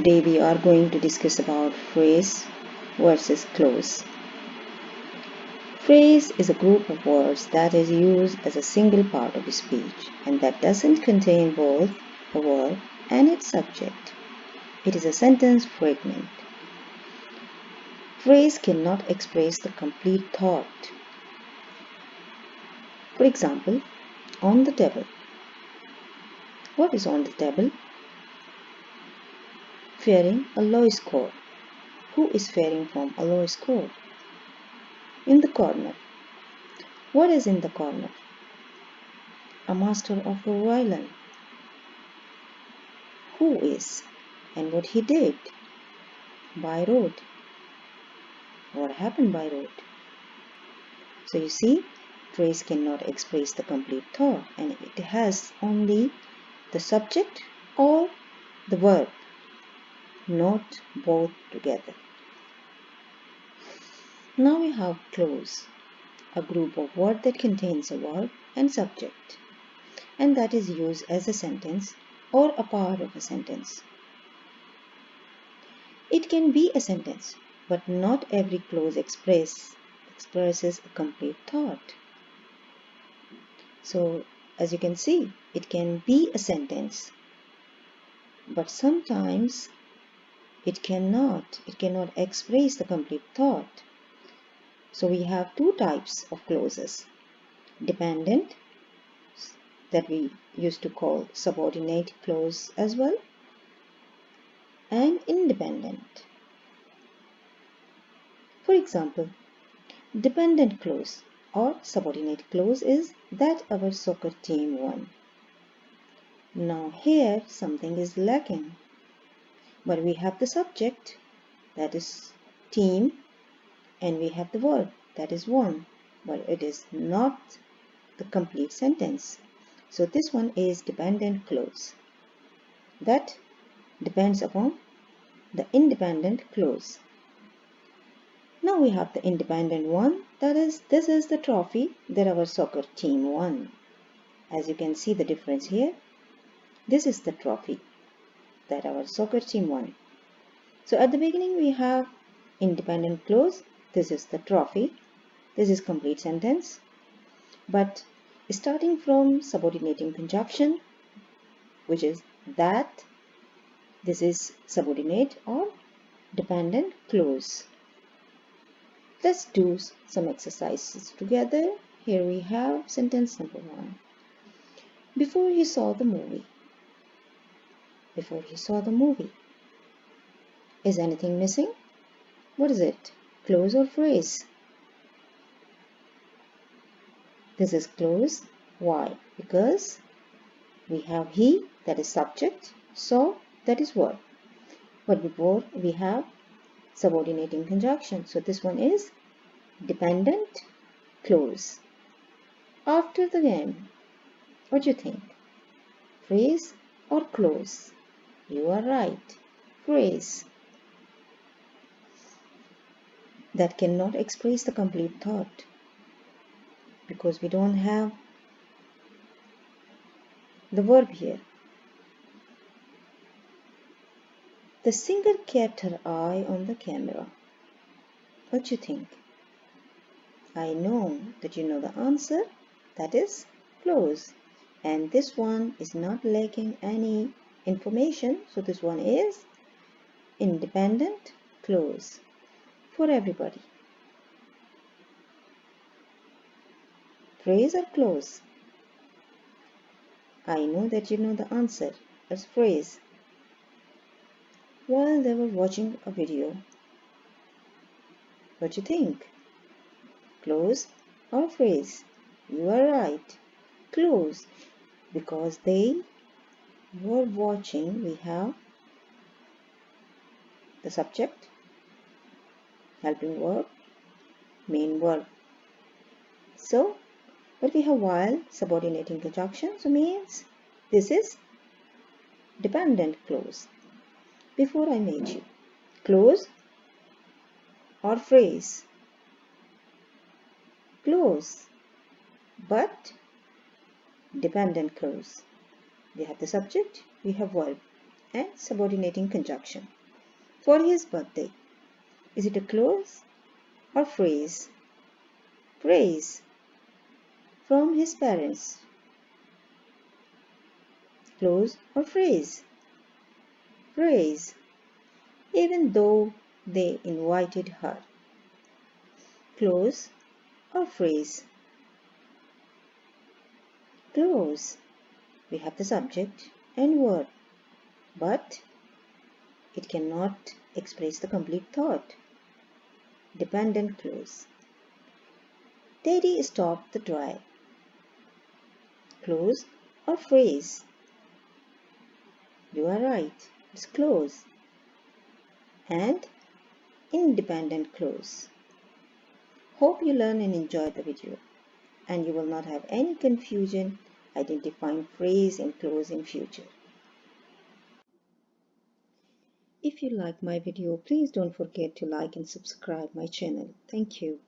Today we are going to discuss about phrase versus clause. Phrase is a group of words that is used as a single part of a speech and that doesn't contain both a verb and its subject. It is a sentence fragment. Phrase cannot express the complete thought. For example, on the table. What is on the table? Fearing a low score. Who is fearing from a low score? In the corner. What is in the corner? A master of the violin. Who is and what he did? By road. What happened by road? So you see, phrase cannot express the complete thought and it has only the subject or the verb, not both together. Now we have clause, a group of words that contains a verb and subject, and that is used as a sentence or a part of a sentence. It can be a sentence, but not every clause expresses a complete thought. So, as you can see, it can be a sentence, but sometimes it cannot express the complete thought. So we have two types of clauses. Dependent, that we used to call subordinate clause as well, and independent. For example, dependent clause or subordinate clause is that our soccer team won. Now here something is lacking, but we have the subject, that is team, and we have the verb, that is won, but it is not the complete sentence. So this one is dependent clause. That depends upon the independent clause. Now we have the independent one, that is, this is the trophy that our soccer team won. As you can see the difference here, this is the trophy that our soccer team won. So at the beginning we have independent clause, this is the trophy, this is complete sentence. But starting from subordinating conjunction, which is that, this is subordinate or dependent clause. Let's do some exercises together. Here we have sentence number 1. Before he saw the movie. Before he saw the movie. Is anything missing? What is it? Clause or phrase? This is clause. Why? Because we have he, that is subject, saw, that is verb. But before we have subordinating conjunction. So this one is dependent clause. After the game, what do you think? Phrase or clause? You are right. Phrase. That cannot express the complete thought because we don't have the verb here. The singer kept her eye on the camera. What do you think? I know that you know the answer. That is clause. And this one is not lacking any information. So this one is independent clause for everybody. Phrase or clause? I know that you know the answer. That's phrase. While they were watching a video. What do you think? Clause or phrase? You are right. Clause. Because they were watching, we have the subject, helping verb, main verb. So, but we have while subordinating conjunction, so means this is dependent clause. Before I made you. Clause or phrase? Clause, but dependent clause. We have the subject, we have verb, and subordinating conjunction. For his birthday. Is it a clause or phrase? Praise. From his parents. Clause or phrase? Praise. Even though they invited her. Clause or phrase? Clause. We have the subject and verb, but it cannot express the complete thought. Dependent clause. Teddy stopped the drive. Clause or phrase? You are right, it's clause. And independent clause. Hope you learn and enjoy the video, and you will not have any confusion identifying phrase and clause in future. If you like my video, please don't forget to like and subscribe my channel. Thank you.